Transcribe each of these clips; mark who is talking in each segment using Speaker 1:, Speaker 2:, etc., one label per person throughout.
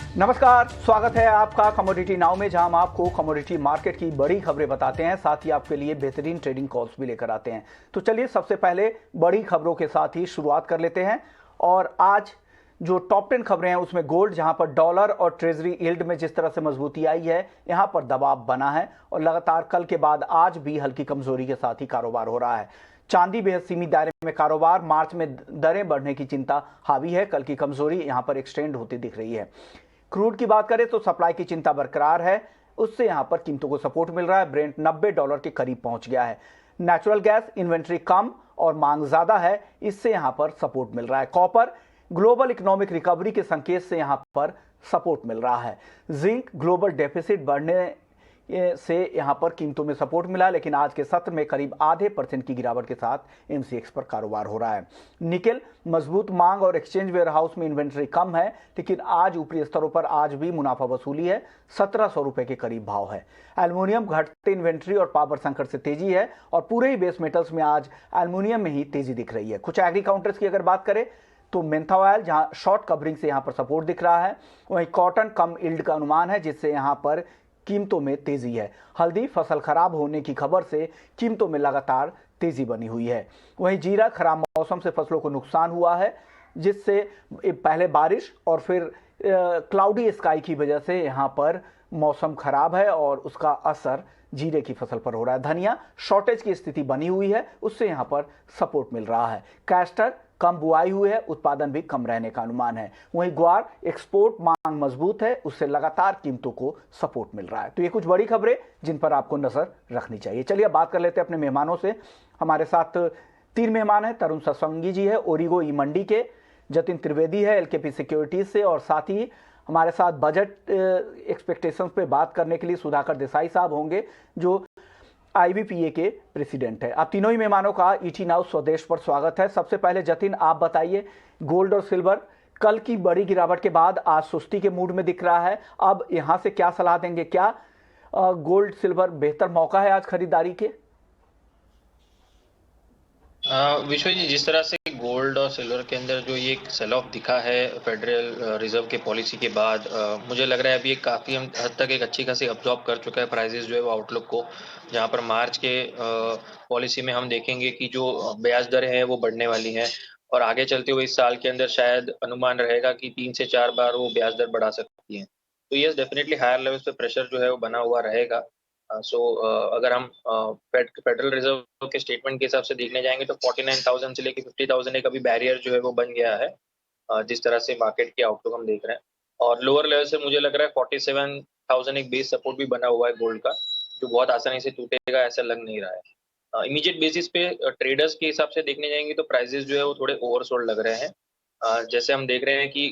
Speaker 1: नमस्कार, स्वागत है आपका कमोडिटी नाउ में, जहां हम आपको कमोडिटी मार्केट की बड़ी खबरें बताते हैं, साथ ही आपके लिए बेहतरीन ट्रेडिंग कॉल्स भी लेकर आते हैं। तो चलिए सबसे पहले बड़ी खबरों के साथ ही शुरुआत कर लेते हैं। और आज जो टॉप 10 खबरें हैं उसमें गोल्ड, जहां पर डॉलर और ट्रेजरी यील्ड में जिस तरह से मजबूती आई है, यहां पर दबाव बना है और लगातार कल के बाद आज भी हल्की कमजोरी के साथ ही कारोबार हो रहा है। चांदी बेहद सीमित दायरे में कारोबार, मार्च में दरें बढ़ने की चिंता हावी है, कल की कमजोरी यहां पर एक्सटेंड होती दिख रही है। क्रूड की बात करें तो सप्लाई की चिंता बरकरार है, उससे यहां पर कीमतों को सपोर्ट मिल रहा है। ब्रेंट $90 के करीब पहुंच गया है। नेचुरल गैस इन्वेंट्री कम और मांग ज्यादा है, इससे यहां पर सपोर्ट मिल रहा है। कॉपर ग्लोबल इकोनॉमिक रिकवरी के संकेत से यहां पर सपोर्ट मिल रहा है। जिंक ग्लोबल डेफिसिट बढ़ने से यहां पर कीमतों में सपोर्ट मिला, लेकिन आज के सत्र में करीब ½ % की गिरावट के साथ एमसीएक्स पर कारोबार हो रहा है। निकेल मजबूत मांग और एक्सचेंज वेयरहाउस में इन्वेंट्री कम है, लेकिन आज ऊपरी स्तरों पर आज भी मुनाफा वसूली है, ₹1700 के करीब भाव है। एल्युमिनियम घटते इन्वेंट्री और पावर संकट से तेजी है और पूरे ही बेस मेटल्स में आज एल्युमिनियम में ही तेजी दिख रही है। कुछ एग्री काउंटर्स की अगर बात करें तो मेंथा ऑयल जहां शॉर्ट कवरिंग से यहां पर सपोर्ट दिख रहा है, वहीं कॉटन कम यील्ड का अनुमान है, जिससे यहां पर कीमतों में तेजी है। हल्दी फसल खराब होने की खबर से कीमतों में लगातार तेजी बनी हुई है। वहीं जीरा खराब मौसम से फसलों को नुकसान हुआ है, जिससे पहले बारिश और फिर क्लाउडी स्काई की वजह से यहां पर मौसम खराब है और उसका असर जीरे की फसल पर हो रहा है। धनिया शॉर्टेज की स्थिति बनी हुई है, उससे यहां पर सपोर्ट मिल रहा है। कैस्टर कम बुआई हुई है, उत्पादन भी कम रहने का अनुमान है। वहीं ग्वार एक्सपोर्ट मांग मजबूत है, उससे लगातार कीमतों को सपोर्ट मिल रहा है। तो ये कुछ बड़ी खबरें जिन पर आपको नजर रखनी चाहिए। चलिए अब बात कर लेते हैं अपने मेहमानों से। हमारे साथ 3 मेहमान हैं। तरुण सत्संगी जी है ओरिगो ई मंडी के, जतिन त्रिवेदी है एलकेपी सिक्योरिटीज से, और साथ ही हमारे साथ बजट एक्सपेक्टेशंस पे बात करने के लिए सुधाकर देसाई साहब होंगे, जो आईबीपीए के प्रेसिडेंट है। आप तीनों ही मेहमानों का ईटी नाउ स्वदेश पर स्वागत है। सबसे पहले जतिन, आप बताइए, गोल्ड और सिल्वर कल की बड़ी गिरावट के बाद आज सुस्ती के मूड में दिख रहा है, अब यहां से क्या सलाह देंगे? क्या गोल्ड सिल्वर बेहतर मौका है आज खरीदारी के?
Speaker 2: विश्व जी, जिस तरह से गोल्ड और सिल्वर के अंदर जो ये सेल ऑफ दिखा है फेडरल रिजर्व के पॉलिसी के बाद, मुझे लग रहा है अभी काफ़ी हद तक एक अच्छी खासी अब्जॉर्ब कर चुका है प्राइजेस जो है वो आउटलुक को। जहां पर मार्च के पॉलिसी में हम देखेंगे कि जो ब्याज दरें हैं वो बढ़ने वाली हैं, और आगे चलते हुए इस साल के अंदर शायद अनुमान रहेगा कि 3 से 4 बार वो ब्याज दर बढ़ा सकती हैं। तो ये डेफिनेटली हायर लेवल्स पे प्रेशर जो है वो बना हुआ रहेगा। अगर हम फेडरल रिजर्व के स्टेटमेंट के हिसाब से देखने जाएंगे तो 49,000 से लेके 50,000 एक अभी बैरियर जो है वो बन गया है, जिस तरह से मार्केट की आउटलुक हम देख रहे हैं। और लोअर लेवल से मुझे लग रहा है 47,000 एक बेस सपोर्ट भी बना हुआ है गोल्ड का, जो बहुत आसानी से टूटेगा ऐसा लग नहीं रहा है। इमीडिएट बेसिस पे ट्रेडर्स के हिसाब से देखने जाएंगे तो प्राइजेस जो है वो थोड़े ओवरसोल्ड लग रहे हैं। जैसे हम देख रहे हैं कि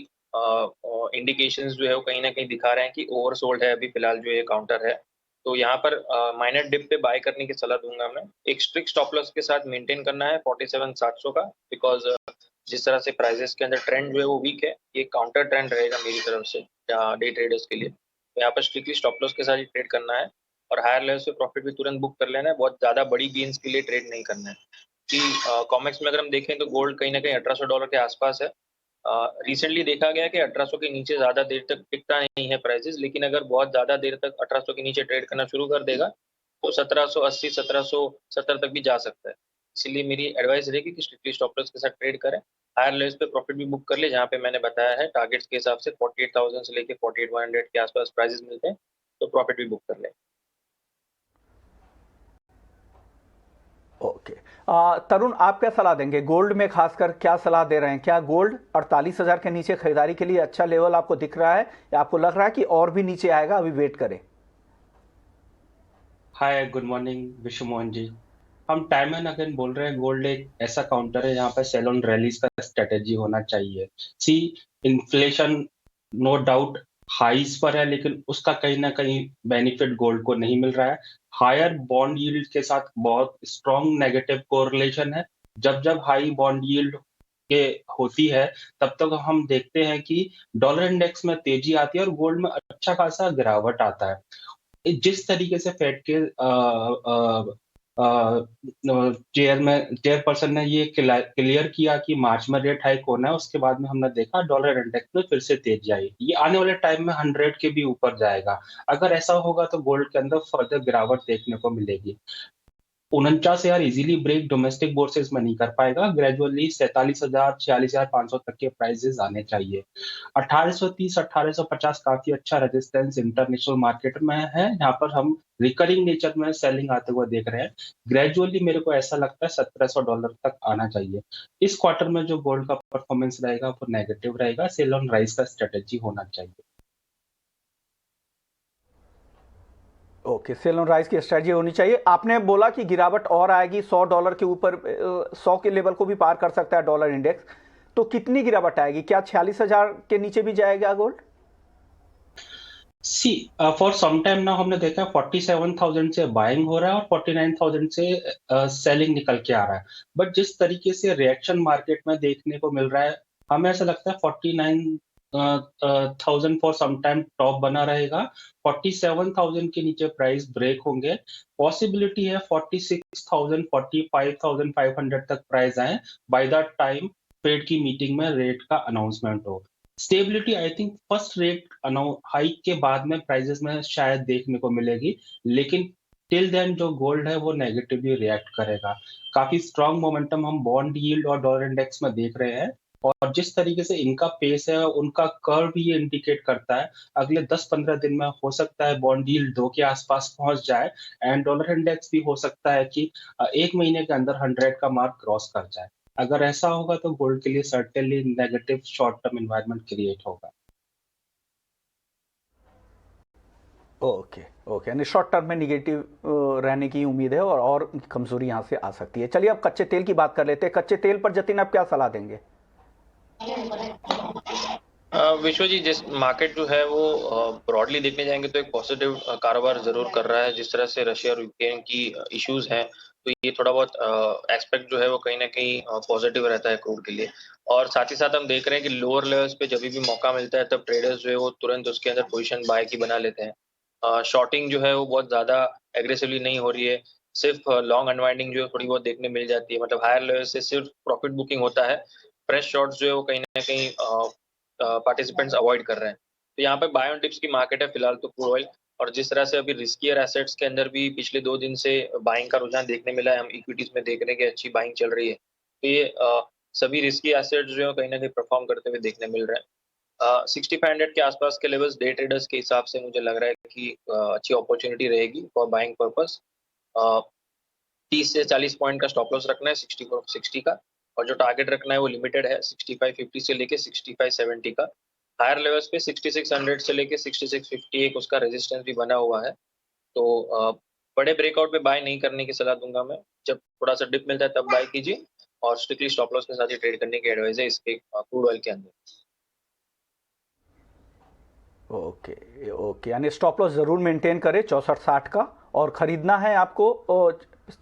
Speaker 2: इंडिकेशंस जो है वो कहीं ना कहीं दिखा रहे हैं कि ओवरसोल्ड है अभी फिलहाल जो ये काउंटर है। तो यहाँ पर माइनर डिप पे बाय करने की सलाह दूंगा मैं। एक स्ट्रिक्ट स्टॉप लॉस के साथ मेंटेन करना है 47,700 का, बिकॉज जिस तरह से प्राइजेस के अंदर ट्रेंड जो है वो वीक है, ये काउंटर ट्रेंड रहेगा मेरी तरफ से डे ट्रेडर्स के लिए। तो यहाँ पर स्ट्रिक्टली स्टॉप लॉस के साथ ही ट्रेड करना है और हायर लेवल से प्रॉफिट भी तुरंत बुक कर लेना है, बहुत ज्यादा बड़ी गेन्स के लिए ट्रेड नहीं करना है। कि कॉमेक्स में अगर हम देखें तो गोल्ड कहीं ना कहीं $1,800 के आसपास है। रिसेंटली देखा गया कि 1800 के नीचे ज्यादा देर तक टिकता नहीं है प्राइसेस, लेकिन अगर बहुत ज्यादा देर तक 1800 के नीचे ट्रेड करना शुरू कर देगा तो 1780 1770 तक भी जा सकता है। इसलिए मेरी एडवाइस रहेगी कि स्ट्रिक्टली स्टॉप लॉस के साथ ट्रेड करें, हायर लेवल्स पे प्रॉफिट भी बुक कर ले, जहाँ पे मैंने बताया है टारगेट्स के हिसाब से 48,000 से लेके 48,100 के आसपास प्राइसेस मिलते हैं, तो प्रॉफिट भी बुक कर ले।
Speaker 1: ओके, तरुण, आप क्या सलाह देंगे? गोल्ड में खासकर क्या सलाह दे रहे हैं? क्या गोल्ड 48,000 के नीचे खरीदारी के लिए अच्छा लेवल आपको दिख रहा है, या आपको लग रहा है कि और भी नीचे आएगा, अभी वेट करें?
Speaker 3: हाय, गुड मॉर्निंग विश्व मोहन जी। हम टाइम एंड अगेन बोल रहे हैं, गोल्ड एक ऐसा काउंटर है यहाँ पे सेल ऑन रैलीज का स्ट्रेटेजी होना चाहिए। सी, इन्फ्लेशन नो डाउट हाईज पर है, लेकिन उसका कहीं ना कहीं बेनिफिट गोल्ड को नहीं मिल रहा है। हायर बॉन्ड यील्ड के साथ बहुत स्ट्रॉन्ग नेगेटिव कोरिलेशन है। जब जब हाई बॉन्ड यील्ड के होती है तब तक हम देखते हैं कि डॉलर इंडेक्स में तेजी आती है और गोल्ड में अच्छा खासा गिरावट आता है। जिस तरीके से फेड के चेयरपर्सन ने ये क्लियर किया कि मार्च में रेट हाइक होना है, उसके बाद में हमने देखा डॉलर इंडेक्स में फिर से तेजी आई। ये आने वाले टाइम में 100 के भी ऊपर जाएगा। अगर ऐसा होगा तो गोल्ड के अंदर फर्दर गिरावट देखने को मिलेगी। 49,000 इजीली ब्रेक डोमेस्टिक बोर्सेज में नहीं कर पाएगा। ग्रेजुअली 47,000 46,500 तक के प्राइसेस आने चाहिए। 1830 1850 काफी अच्छा रेजिस्टेंस इंटरनेशनल मार्केट में है। यहाँ पर हम रिकरिंग नेचर में सेलिंग आते हुए देख रहे हैं। ग्रेजुअली मेरे को ऐसा लगता है $1,700 तक आना चाहिए। इस क्वार्टर में जो गोल्ड का परफॉर्मेंस रहेगा वो नेगेटिव रहेगा। सेल ऑन राइज का स्ट्रेटेजी होना चाहिए।
Speaker 1: ओके, सेल ऑन राइज की स्ट्रेटजी होनी चाहिए। आपने बोला कि गिरावट और आएगी, $100 के ऊपर, 100 के लेवल को भी पार कर सकता है डॉलर इंडेक्स। तो कितनी गिरावट आएगी? क्या 46,000 के नीचे भी जाएगा gold?
Speaker 3: See for some time ना हमने देखा 47,000 से बाइंग हो रहा है और 49,000 से सेलिंग निकल के आ रहा है। बट जिस तरीके से रिएक्शन मार्केट में देखने को मिल रहा है, हमें ऐसा लगता है 49,000 फॉर सम टाइम टॉप बना रहेगा। 47,000 के नीचे प्राइस ब्रेक होंगे। पॉसिबिलिटी है 46,000 45,500 तक प्राइस आए बाय द टाइम फेड की मीटिंग में रेट का अनाउंसमेंट हो। Stability I think first rate hike के बाद में प्राइसेस में शायद देखने को मिलेगी, लेकिन टिल देन जो गोल्ड है वो नेगेटिवली रिएक्ट करेगा। काफी स्ट्रांग मोमेंटम हम बॉन्ड यील्ड और डॉलर इंडेक्स में देख रहे हैं, और जिस तरीके से इनका पेस है उनका कर्व भी ये इंडिकेट करता है अगले 10-15 दिन में हो सकता है बॉन्ड यील्ड 2 के आसपास पहुंच जाए, एंड डॉलर इंडेक्स भी हो सकता है कि एक महीने के अंदर 100 का मार्क क्रॉस कर जाए। अगर ऐसा होगा तो गोल्ड के लिए certainly negative short term environment create होगा।
Speaker 1: ओके ओके, यानी शॉर्ट टर्म में निगेटिव रहने की उम्मीद है और कमजोरी यहाँ से आ सकती है। चलिए अब कच्चे तेल की बात कर लेते हैं। कच्चे तेल पर जतिन आप क्या सलाह देंगे?
Speaker 2: विश्व जी, जिस मार्केट जो है वो ब्रॉडली देखने जाएंगे तो एक पॉजिटिव कारोबार जरूर कर रहा है। जिस तरह से रशिया और यूक्रेन की इश्यूज हैं, तो ये थोड़ा बहुत एस्पेक्ट जो है वो कहीं ना कहीं पॉजिटिव रहता है क्रूड के लिए। और साथ ही साथ हम देख रहे हैं कि लोअर लेवल्स पे जब भी मौका मिलता है तब ट्रेडर्स जो है वो तुरंत उसके अंदर पोजीशन बाय की बना लेते हैं। शॉर्टिंग जो है वो बहुत ज्यादा एग्रेसिवली नहीं हो रही है। सिर्फ लॉन्ग अनवाइंडिंग जो है थोड़ी बहुत देखने मिल जाती है, मतलब हायर लेवल से सिर्फ प्रॉफिट बुकिंग होता है। फ्रेश शॉर्ट्स जो है वो कहीं ना कहीं पार्टिसिपेंट्स अवॉइड कर रहे हैं। तो यहाँ पे बाय ऑन डिप्स की मार्केट है फिलहाल तो क्रूड ऑयल। और जिस तरह से अभी रिस्कियर एसेट्स के अंदर भी पिछले 2 दिन से बाइंग का रुझान देखने मिला है, हम इक्विटीज में देख रहे हैं कि अच्छी बाइंग चल रही है। तो ये सभी रिस्की एसेट्स जो है कहीं ना कहीं परफॉर्म करते हुए देखने मिल रहे हैं। 6500 के आसपास के लेवल्स डे ट्रेडर्स के हिसाब से मुझे लग रहा है कि अच्छी अपॉर्चुनिटी रहेगी फॉर बाइंग पर्पस। 30 से 40 पॉइंट का स्टॉप लॉस रखना है 60 का, और जो टारगेट रखना है वो लिमिटेड है 6550 से लेके 6570 का। हायर लेवल्स पे 6600 से लेके 6650 एक उसका रेजिस्टेंस भी बना हुआ है। तो बड़े ब्रेकआउट पे बाय नहीं करने की सलाह दूंगा मैं। जब थोड़ा सा डिप मिलता है तब बाय कीजिए, और स्ट्रिक्टली स्टॉप लॉस के साथ ही ट्रेड करने की एडवाइस है इसके क्रूड ऑयल के अंदर।
Speaker 1: ओके ओके, यानी स्टॉप लॉस ज़रूर मेंटेन करें 64-60 का, और ख़रीदना है आपको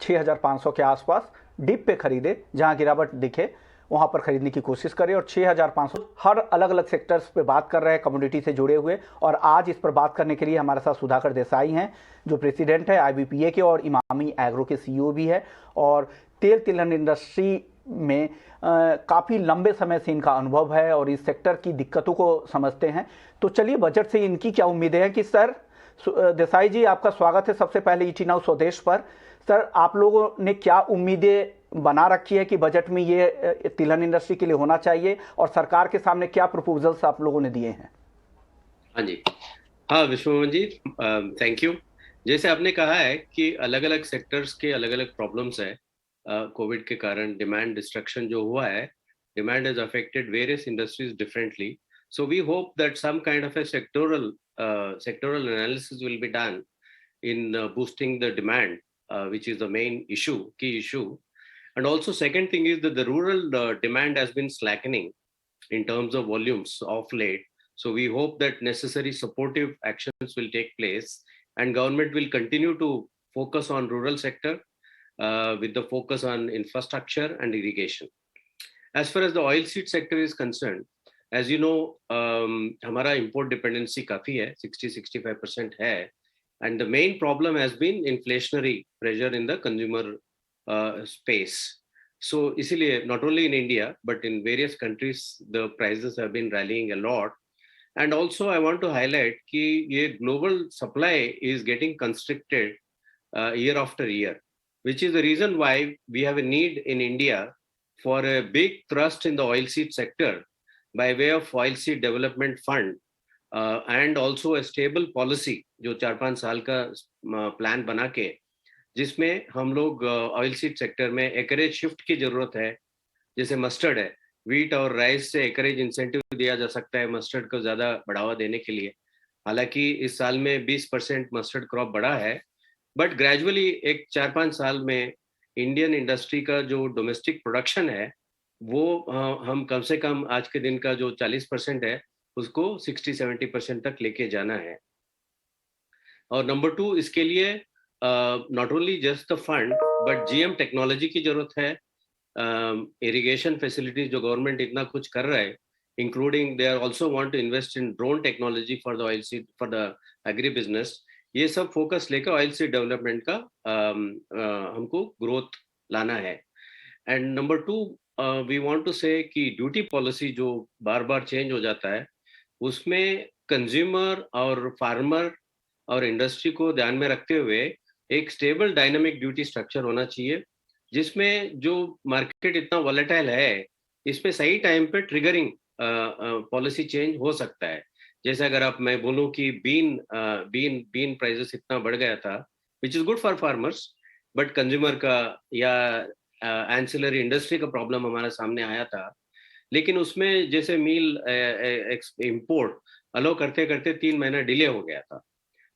Speaker 1: 6,500 के आसपास डिप पे खरीदे, जहां गिरावट दिखे वहां पर खरीदने की कोशिश करें। और 6,500 हर अलग अलग सेक्टर्स पे बात कर रहे हैं कमोडिटी से जुड़े हुए, और आज इस पर बात करने के लिए हमारे साथ सुधाकर देसाई हैं जो प्रेसिडेंट है IBPA के और इमामी एग्रो के CEO भी है, और तेल तिलहन इंडस्ट्री में काफ़ी लंबे समय से इनका अनुभव है और इस सेक्टर की दिक्कतों को समझते हैं। तो चलिए बजट से इनकी क्या उम्मीदें हैं कि सर, देसाई जी आपका स्वागत है सबसे पहले ET Now स्वदेश पर। सर, आप लोगों ने क्या उम्मीदें बना रखी है कि बजट में ये तिलहन इंडस्ट्री के लिए होना चाहिए, और सरकार के सामने क्या प्रपोजल्स आप लोगों ने दिए हैं?
Speaker 4: हाँ जी, हाँ विश्वमोहन जी, थैंक यू। जैसे आपने कहा है कि अलग अलग सेक्टर्स के अलग अलग प्रॉब्लम्स है। कोविड के कारण डिमांड डिस्ट्रक्शन जो हुआ है, demand has affected various industries differently. So we hope that some kind of a sectoral analysis will be done in boosting the demand, which is the main issue, key issue. And also second thing is that the rural demand has been slackening in terms of volumes of late. So we hope that necessary supportive actions will take place, and government will continue to focus on rural sector with the focus on infrastructure and irrigation. As far as the oilseed sector is concerned, as you know, हमारा import dependency काफी है, 60-65% है, and the main problem has been inflationary pressure in the consumer space. So इसीलिए not only in India but in various countries the prices have been rallying a lot. And also I want to highlight कि ये global supply is getting constricted year after year, which is the reason why we have a need in India for a big thrust in the oilseed sector by way of oilseed development fund and also a stable policy जो 4-5 साल का plan बना के जिसमें हम लोग oil seed sector में acreage shift की जरूरत है. जैसे मस्टर्ड है, वीट और राइस से एकरेज इंसेंटिव दिया जा सकता है मस्टर्ड को ज्यादा बढ़ावा देने के लिए. हालांकि इस साल में 20% मस्टर्ड क्रॉप बढ़ा है, बट ग्रेजुअली एक 4-5 साल में इंडियन इंडस्ट्री का जो डोमेस्टिक प्रोडक्शन है वो हम कम से कम आज के दिन का जो 40% है उसको 60-70% तक लेके जाना है. और नंबर 2 इसके लिए not only just the fund but GM technology की जरूरत है. इरिगेशन फैसिलिटीज जो गवर्नमेंट इतना कुछ कर रहा है, including they are also want to invest in drone technology for the oil seed for the agri business. ये सब फोकस लेकर ऑयल सीड डेवलपमेंट का हमको ग्रोथ लाना है. And number 2 we want to say कि ड्यूटी पॉलिसी जो बार बार change हो जाता है उसमें कंज्यूमर और फार्मर और इंडस्ट्री को ध्यान में रखते हुए एक स्टेबल डायनामिक ड्यूटी स्ट्रक्चर होना चाहिए, जिसमें जो मार्केट इतना वॉलेटाइल है इसमें सही टाइम पे ट्रिगरिंग पॉलिसी चेंज हो सकता है. जैसे अगर आप मैं बोलूं कि बीन प्राइसेस इतना बढ़ गया था which is good for farmers, but consumer का या एंसिलरी इंडस्ट्री का प्रॉब्लम हमारे सामने आया था. लेकिन उसमें जैसे मील इंपोर्ट अलो करते करते 3 महीना डिले हो गया था,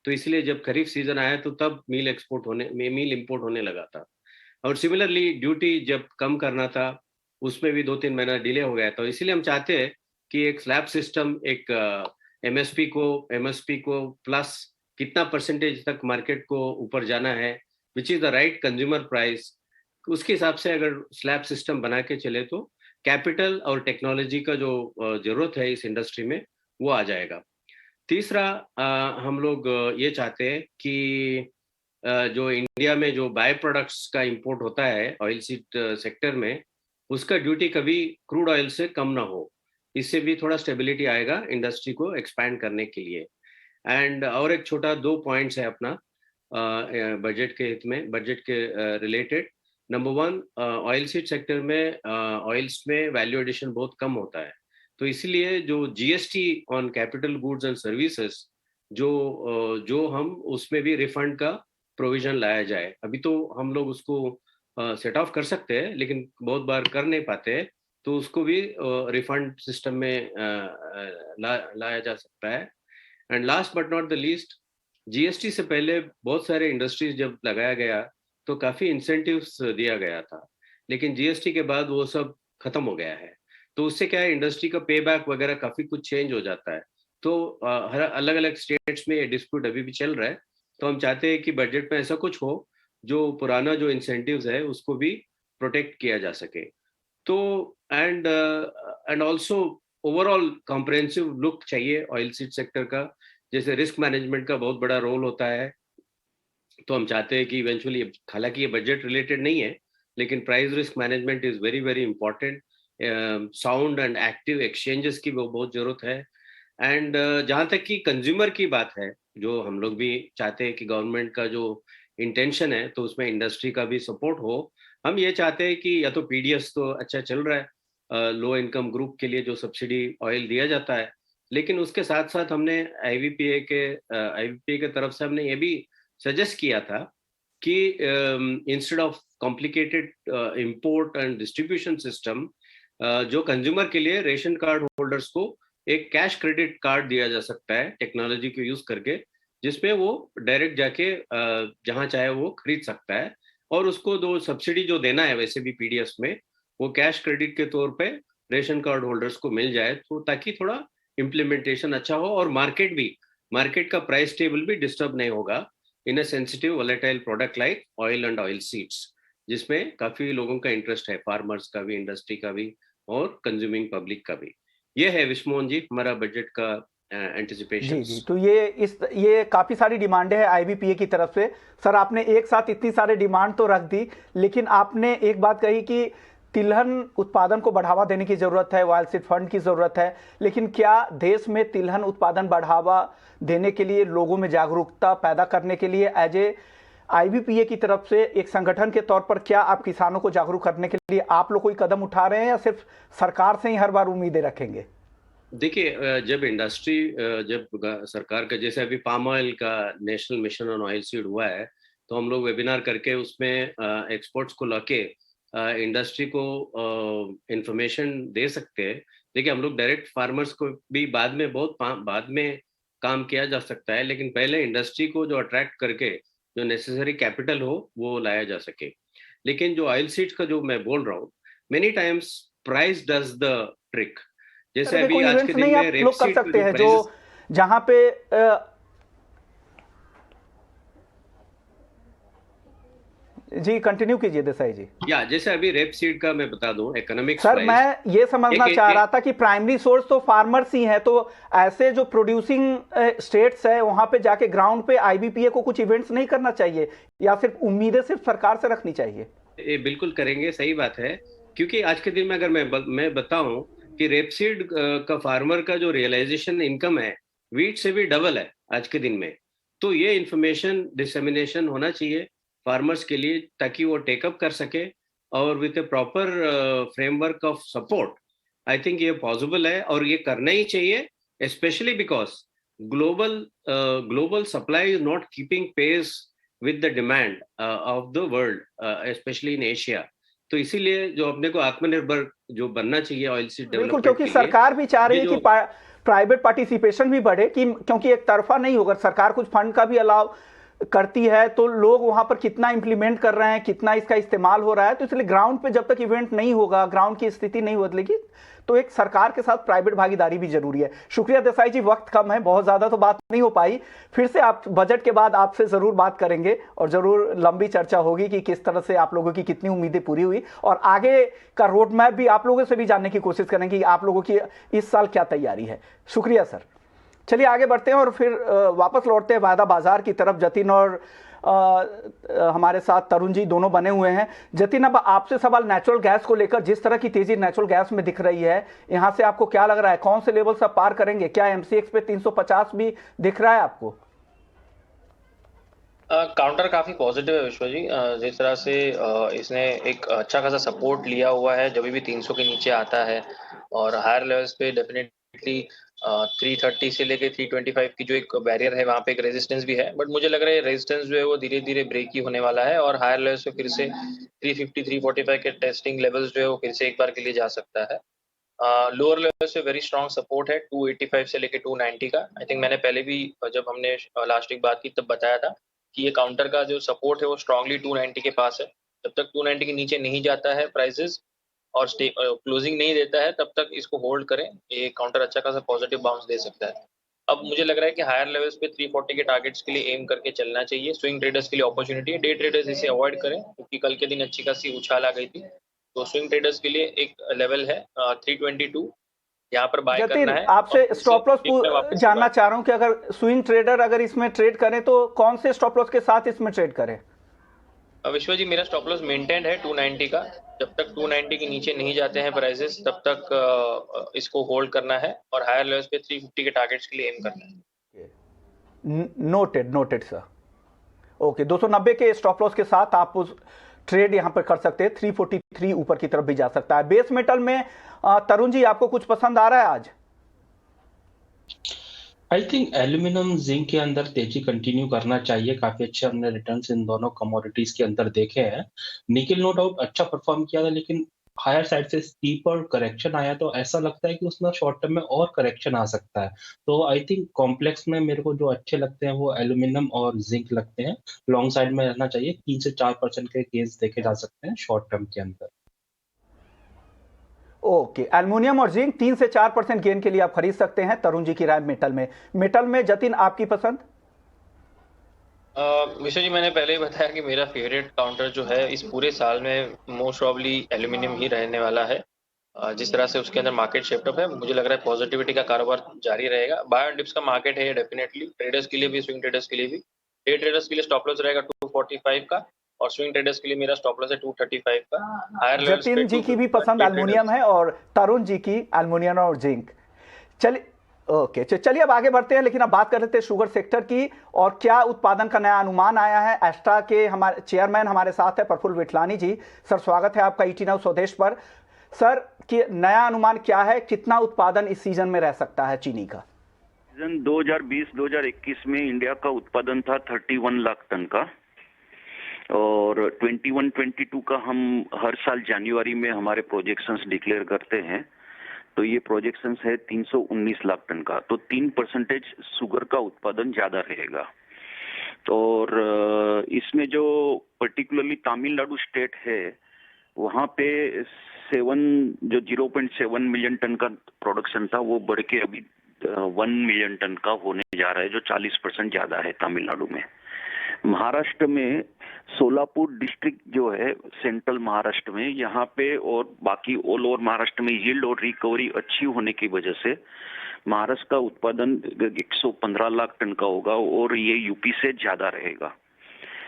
Speaker 4: तो इसलिए जब खरीफ सीजन आया तो तब मील इंपोर्ट होने लगा था. और सिमिलरली ड्यूटी जब कम करना था उसमें भी 2-3 महीना डिले हो गया था. इसलिए हम चाहते हैं कि एक स्लैब सिस्टम, एक एमएसपी को प्लस कितना परसेंटेज तक मार्केट को ऊपर जाना है which is the right consumer price, उसके हिसाब से अगर स्लैब सिस्टम बना के चले तो कैपिटल और टेक्नोलॉजी का जो जरूरत है इस इंडस्ट्री में वो आ जाएगा. तीसरा हम लोग ये चाहते हैं कि जो इंडिया में जो बाय प्रोडक्ट्स का इंपोर्ट होता है ऑयल सीड सेक्टर में उसका ड्यूटी कभी क्रूड ऑयल से कम ना हो. इससे भी थोड़ा स्टेबिलिटी आएगा इंडस्ट्री को एक्सपैंड करने के लिए. एंड और एक छोटा 2 पॉइंट्स है अपना बजट के हित में, बजट के related. Number 1, oil seed sector में ऑयल्स में वैल्यू एडिशन बहुत कम होता है, तो इसलिए जो GST on capital goods and services जो हम उसमें भी रिफंड का प्रोविजन लाया जाए. अभी तो हम लोग उसको सेट ऑफ कर सकते हैं लेकिन बहुत बार कर नहीं पाते हैं, तो उसको भी रिफंड सिस्टम में लाया जा सकता है. And last but not the least, GST से पहले बहुत सारे इंडस्ट्रीज जब लगाया गया तो काफी इंसेंटिव्स दिया गया था, लेकिन जीएसटी के बाद वो सब खत्म हो गया है. तो उससे क्या है, इंडस्ट्री का पे बैक वगैरह काफी कुछ चेंज हो जाता है. तो हर अलग अलग स्टेट्स में ये डिस्प्यूट अभी भी चल रहा है. तो हम चाहते हैं कि बजट में ऐसा कुछ हो जो पुराना जो इंसेंटिव्स है उसको भी प्रोटेक्ट किया जा सके. तो and also overall comprehensive look चाहिए ऑयल सीड सेक्टर का. जैसे रिस्क मैनेजमेंट का बहुत बड़ा रोल होता है, तो हम चाहते हैं कि इवेंचुअली, हालांकि ये बजट रिलेटेड नहीं है लेकिन price risk management is very very important. Sound and active exchanges की बहुत जरूरत है. एंड जहाँ तक कि कंज्यूमर की बात है, जो हम लोग भी चाहते हैं कि गवर्नमेंट का जो इंटेंशन है तो उसमें इंडस्ट्री का भी सपोर्ट हो. हम ये चाहते हैं कि या तो पीडीएस तो अच्छा चल रहा है लो इनकम ग्रुप के लिए जो सब्सिडी ऑयल दिया जाता है, लेकिन उसके साथ साथ हमने आईवीपीए के तरफ से हमने ये भी सजेस्ट किया था कि instead of complicated import and distribution system, जो कंज्यूमर के लिए रेशन कार्ड होल्डर्स को एक कैश क्रेडिट कार्ड दिया जा सकता है टेक्नोलॉजी को यूज करके, जिसमें वो डायरेक्ट जाके जहां चाहे वो खरीद सकता है. और उसको दो सब्सिडी जो देना है वैसे भी पीडीएस में, वो कैश क्रेडिट के तौर पे रेशन कार्ड होल्डर्स को मिल जाए, तो ताकि थोड़ा इम्प्लीमेंटेशन अच्छा हो और मार्केट का प्राइस टेबल भी डिस्टर्ब नहीं होगा in a sensitive volatile product like oil and oil seeds, जिसमें काफी लोगों का इंटरेस्ट है, फार्मर्स का भी, इंडस्ट्री का भी और कंज्यूमिंग पब्लिक का भी. ये है विश्वमोहन जी हमारा बजट का एंटिसिपेशन।
Speaker 1: जी, तो ये काफी सारी डिमांडें हैं आईबीपीए की तरफ से। सर, आपने एक साथ इतनी सारे डिमांड तो रख दी, लेकिन आपने एक बात कही कि तिलहन उत्पादन को बढ़ावा देने की जरूरत है, ऑयल सीड फंड की जरूरत है, लेकिन क्या देश में तिलहन उत्पादन बढ़ावा देने के लिए, लोगों में जागरूकता पैदा करने के लिए एज ए आईबीपीए की तरफ से एक संगठन के तौर पर क्या आप किसानों को जागरूक करने के लिए आप लोग कोई कदम उठा रहे हैं, या सिर्फ सरकार से ही हर बार उम्मीदें रखेंगे?
Speaker 4: देखिए, जब इंडस्ट्री, जब सरकार का, जैसे अभी पाम ऑयल का national mission on oil seed हुआ है, तो हम लोग वेबिनार करके उसमें एक्सपर्ट्स को लाके इंडस्ट्री को इंफॉर्मेशन दे सकते हैं। देखिए, हम लोग डायरेक्ट फार्मर्स को भी बाद में, बहुत बाद में काम किया जा सकता है, लेकिन पहले इंडस्ट्री को जो अट्रैक्ट करके जो नेसेसरी कैपिटल हो वो लाया जा सके। लेकिन जो ऑयल सीड्स का जो मैं बोल रहा हूँ, many times price does the trick. जैसे अभी
Speaker 1: कोई
Speaker 4: आज के
Speaker 1: इवेंट्स
Speaker 4: दिन
Speaker 1: नहीं
Speaker 4: में
Speaker 1: आप लोग कर
Speaker 4: रेपसीड का
Speaker 1: सकते
Speaker 4: जो
Speaker 1: हैं जो
Speaker 4: प्राइस,
Speaker 1: जहां पे जी कंटिन्यू कीजिए देसाई जी।
Speaker 4: या जैसे अभी रेपसीड का मैं बता दूं, इकोनॉमिक्स
Speaker 1: सर,
Speaker 4: प्राइस
Speaker 1: मैं ये समझना चाह रहा था कि प्राइमरी सोर्स तो फार्मर्स ही है, तो ऐसे जो प्रोड्यूसिंग स्टेट्स है वहां पे जाके ग्राउंड पे आईबीपीए को कुछ इवेंट्स नहीं करना चाहिए, या सिर्फ उम्मीदें सिर्फ सरकार से रखनी चाहिए?
Speaker 4: ये बिल्कुल करेंगे, सही बात है। क्योंकि आज के दिन में अगर मैं बताऊं कि रेपसीड का फार्मर का जो रियलाइजेशन इनकम है वीट से भी डबल है आज के दिन में। तो ये इंफॉर्मेशन डिसेमिनेशन होना चाहिए फार्मर्स के लिए, ताकि वो टेकअप कर सके, और with a proper framework of support I think ये पॉसिबल है, और ये करना ही चाहिए, specially because global supply is not keeping pace with the demand of the world, especially in Asia। तो इसीलिए जो अपने को आत्मनिर्भर जो बनना चाहिए ऑयल सीड
Speaker 1: बिल्कुल,
Speaker 4: डेवलपमेंट
Speaker 1: क्योंकि
Speaker 4: के लिए,
Speaker 1: सरकार भी चाह रही है
Speaker 4: ये
Speaker 1: कि
Speaker 4: जो
Speaker 1: प्राइवेट पार्टिसिपेशन भी बढ़े, कि क्योंकि एक तरफा नहीं होगा, सरकार कुछ फंड का भी अलाउ करती है, तो लोग वहां पर कितना इंप्लीमेंट कर रहे हैं, कितना इसका इस्तेमाल हो रहा है, तो इसलिए ग्राउंड पे जब तक इवेंट नहीं होगा, ग्राउंड की स्थिति नहीं बदलेगी, तो एक सरकार के साथ प्राइवेट भागीदारी भी जरूरी है। शुक्रिया देसाई जी, वक्त कम है, बहुत ज्यादा तो बात नहीं हो पाई, फिर से आप बजट के बाद आपसे जरूर बात करेंगे और जरूर लंबी चर्चा होगी कि किस तरह से आप लोगों की कितनी उम्मीदें पूरी हुई, और आगे का रोड मैप भी आप लोगों से भी जानने की कोशिश करेंगे कि आप लोगों की इस साल क्या तैयारी है। शुक्रिया सर। चलिए आगे बढ़ते हैं और फिर वापस लौटते हैं वायदा बाजार की तरफ। जतिन और हमारे साथ तरुण जी दोनों बने हुए हैं। जतिन, अब आपसे सवाल नेचुरल गैस को लेकर, जिस तरह की तेजी नेचुरल गैस में दिख रही है, यहां से आपको क्या लग रहा है, कौन से लेवल से पार करेंगे? क्या एमसीएक्स पे 350 भी दिख रहा है आपको?
Speaker 2: काउंटर काफी पॉजिटिव है विश्व जी। जिस तरह से इसने एक अच्छा खासा सपोर्ट लिया हुआ है जब भी 300 के नीचे आता है, और हायर लेवल्स पे डेफिनेटली 330 से लेके 325 की जो एक बैरियर है वहाँ पे एक रेजिस्टेंस भी है, बट मुझे लग रहा है रेजिस्टेंस जो है वो धीरे धीरे ब्रेक ही होने वाला है, और हायर लेवल्स पे फिर से 350 345 के टेस्टिंग लेवल्स जो है वो फिर से एक बार के लिए जा सकता है। लोअर लेवल से वेरी स्ट्रॉन्ग सपोर्ट है 285 से लेके 290 का। आई थिंक मैंने पहले भी जब हमने लास्ट वीक बात की तब बताया था कि ये काउंटर का जो सपोर्ट है वो स्ट्रांगली 290 के पास है। जब तक 290 के नीचे नहीं जाता है प्राइसेस और क्लोजिंग नहीं देता है, तब तक इसको होल्ड करें, ये काउंटर अच्छा खासा पॉजिटिव बाउंस दे सकता है। अब मुझे लग रहा है कि हायर लेवल्स पे 340 के टारगेट्स के लिए एम करके चलना चाहिए। स्विंग ट्रेडर्स के लिए अपॉर्चुनिटी है, डे ट्रेडर्स इसे अवॉइड करें क्योंकि कल के दिन अच्छी खासी उछाल आ गई थी। तो स्विंग ट्रेडर्स के लिए एक लेवल है 322, यहाँ पर बाय करना है।
Speaker 1: आपसे स्टॉप लॉस जानना चाह रहा हूं कि अगर स्विंग ट्रेडर अगर इसमें ट्रेड करें तो कौन से स्टॉप लॉस के साथ इसमें ट्रेड करें?
Speaker 2: विश्व जी, मेरा स्टॉप लॉस मेंटेन्ड है 290 का। जब तक 290 के नीचे नहीं जाते हैं प्राइसेस तब तक इसको होल्ड करना है, और हायर लेवल्स पे 350 के टारगेट्स के लिए एम करना है।
Speaker 1: Noted sir. ओके, 290 के स्टॉप लॉस के साथ आप उस ट्रेड यहां पर कर सकते हैं। 343 ऊपर की तरफ भी जा सकता है। बेस मेटल में तरुण जी आपको कुछ पसंद आ रहा है आज?
Speaker 3: आई थिंक एल्यूमिनियम जिंक के अंदर तेजी कंटिन्यू करना चाहिए। काफी अच्छे हमने रिटर्न्स इन दोनों कमोडिटीज के अंदर देखे हैं। निकेल नो डाउट अच्छा परफॉर्म किया था, लेकिन हायर साइड से स्टीपर करेक्शन आया, तो ऐसा लगता है कि उसमें शॉर्ट टर्म में और करेक्शन आ सकता है। तो आई थिंक कॉम्प्लेक्स में मेरे को जो अच्छे लगते हैं वो एल्यूमिनियम और जिंक लगते हैं। लॉन्ग साइड में रहना चाहिए। 3 से 4% के गेन्स देखे जा सकते हैं शॉर्ट टर्म के अंदर।
Speaker 1: ओके, एल्युमिनियम और जिंक 3 से 4% गेन के लिए आप खरीद सकते हैं। तरुण जी की राय मेटल में जतिन आपकी पसंद?
Speaker 2: विशु जी, मैंने पहले ही बताया कि मेरा फेवरेट काउंटर जो है इस पूरे साल में मोस्ट प्रॉब्ली एल्यूमिनियम ही रहने वाला है। जिस तरह से उसके अंदर मार्केट शिफ्ट अप है, मुझे लग रहा है पॉजिटिविटी का कारोबार जारी रहेगा। बाय ऑन डिप्स का मार्केट है डेफिनेटली, ट्रेडर्स के लिए भी, स्विंग ट्रेडर्स के लिए भी। डे ट्रेडर्स के लिए स्टॉप लॉस रहेगा 245 का, और स्विंग ट्रेडर्स के लिए मेरा स्टॉप लॉस है 235 का। हायर लेवल्स
Speaker 1: जतिन
Speaker 2: पे
Speaker 1: जी की भी पसंद एल्युमिनियम है और तरुण जी की एल्युमिनियम और जिंक। चलिए ओके, चलिए अब आगे बढ़ते हैं, लेकिन अब बात कर रहे थे शुगर सेक्टर की, और क्या उत्पादन का नया अनुमान आया है। एस्ट्रा के हमारे चेयरमैन हमारे साथ है प्रफुल्ल विठलानी जी। सर स्वागत है आपका ईटी नाउ स्वदेश पर। सर कि नया अनुमान क्या है, कितना उत्पादन इस सीजन में रह सकता है चीनी का?
Speaker 5: सीजन 2020-2021 में इंडिया का उत्पादन था 31 लाख टन का, और 21-22 का हम हर साल जनवरी में हमारे प्रोजेक्शंस डिक्लेयर करते हैं। तो ये प्रोजेक्शंस है 319 लाख टन का, तो 3% शुगर का उत्पादन ज्यादा रहेगा। और इसमें जो पर्टिकुलरली तमिलनाडु स्टेट है, वहाँ पे 0.7 मिलियन टन का प्रोडक्शन था, वो बढ़ के अभी 1 मिलियन टन का होने जा रहा है, जो 40% ज्यादा है तमिलनाडु में। महाराष्ट्र में सोलापुर डिस्ट्रिक्ट जो है सेंट्रल महाराष्ट्र में, यहाँ पे और बाकी ऑल ओवर महाराष्ट्र में यील्ड और रिकवरी अच्छी होने की वजह से महाराष्ट्र का उत्पादन 115 लाख टन का होगा, और ये यूपी से ज्यादा रहेगा।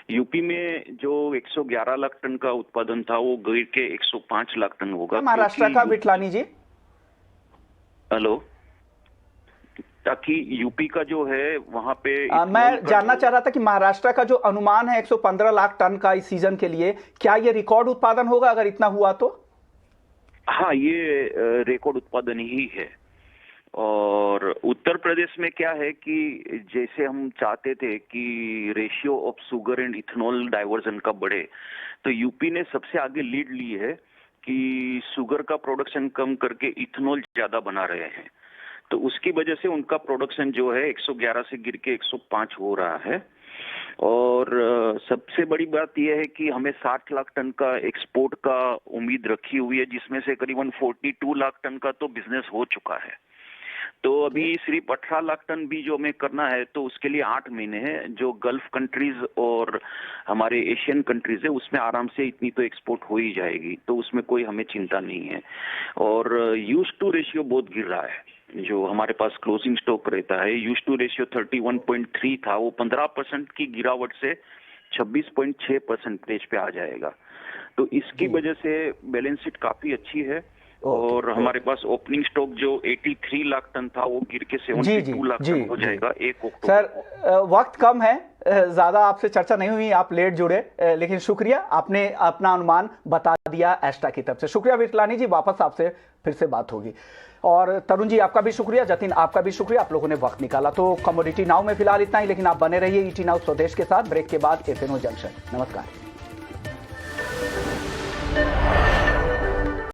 Speaker 5: यूपी में जो 111 लाख टन का उत्पादन था, वो गिर के 105 लाख टन होगा।
Speaker 1: महाराष्ट्र का विठलानी जी,
Speaker 5: हेलो, ताकि यूपी का जो है वहां पे
Speaker 1: मैं जानना चाह रहा था कि महाराष्ट्र का जो अनुमान है 115 लाख टन का इस सीजन के लिए, क्या ये रिकॉर्ड उत्पादन होगा अगर इतना हुआ तो?
Speaker 5: हाँ, ये रिकॉर्ड उत्पादन ही है। और उत्तर प्रदेश में क्या है कि जैसे हम चाहते थे कि ratio of sugar and ethanol diversion का बढ़े, तो यूपी ने सबसे आगे लीड ली है कि शुगर का प्रोडक्शन कम करके इथेनॉल ज्यादा बना रहे हैं। तो उसकी वजह से उनका प्रोडक्शन जो है 111 से गिर के 105 हो रहा है। और सबसे बड़ी बात यह है कि हमें 60 लाख टन का एक्सपोर्ट का उम्मीद रखी हुई है, जिसमें से करीबन 42 लाख टन का तो बिजनेस हो चुका है। तो अभी सिर्फ 18 लाख टन भी जो हमें करना है, तो उसके लिए 8 महीने हैं। जो गल्फ कंट्रीज और हमारे एशियन कंट्रीज है, उसमें आराम से इतनी तो एक्सपोर्ट हो ही जाएगी, तो उसमें कोई हमें चिंता नहीं है। और यूज टू रेशियो बहुत गिर रहा है, जो हमारे पास क्लोजिंग स्टॉक रहता है। यूज टू रेशियो 31.3 था, वो 15% की गिरावट से 26.6% पे आ जाएगा। तो इसकी वजह से बैलेंस शीट काफी अच्छी है। और हमारे पास ओपनिंग स्टॉक जो 83 लाख टन था, वो गिर के 72 लाख टन हो जाएगा 1 अक्टूबर।
Speaker 1: सर वक्त कम है, ज्यादा आपसे चर्चा नहीं हुई, आप लेट जुड़े, लेकिन शुक्रिया, आपने अपना अनुमान बता दिया एस्ट्रा की तरफ से। शुक्रिया विठलानी जी, वापस आपसे फिर से बात होगी। और तरुण जी आपका भी शुक्रिया, जतिन आपका भी शुक्रिया, आप लोगों ने वक्त निकाला। तो कमोडिटी नाउ में फिलहाल इतना ही, लेकिन आप बने रहिए ईटी नाउ स्वदेश के साथ। ब्रेक के बाद FNO जंक्शन। नमस्कार।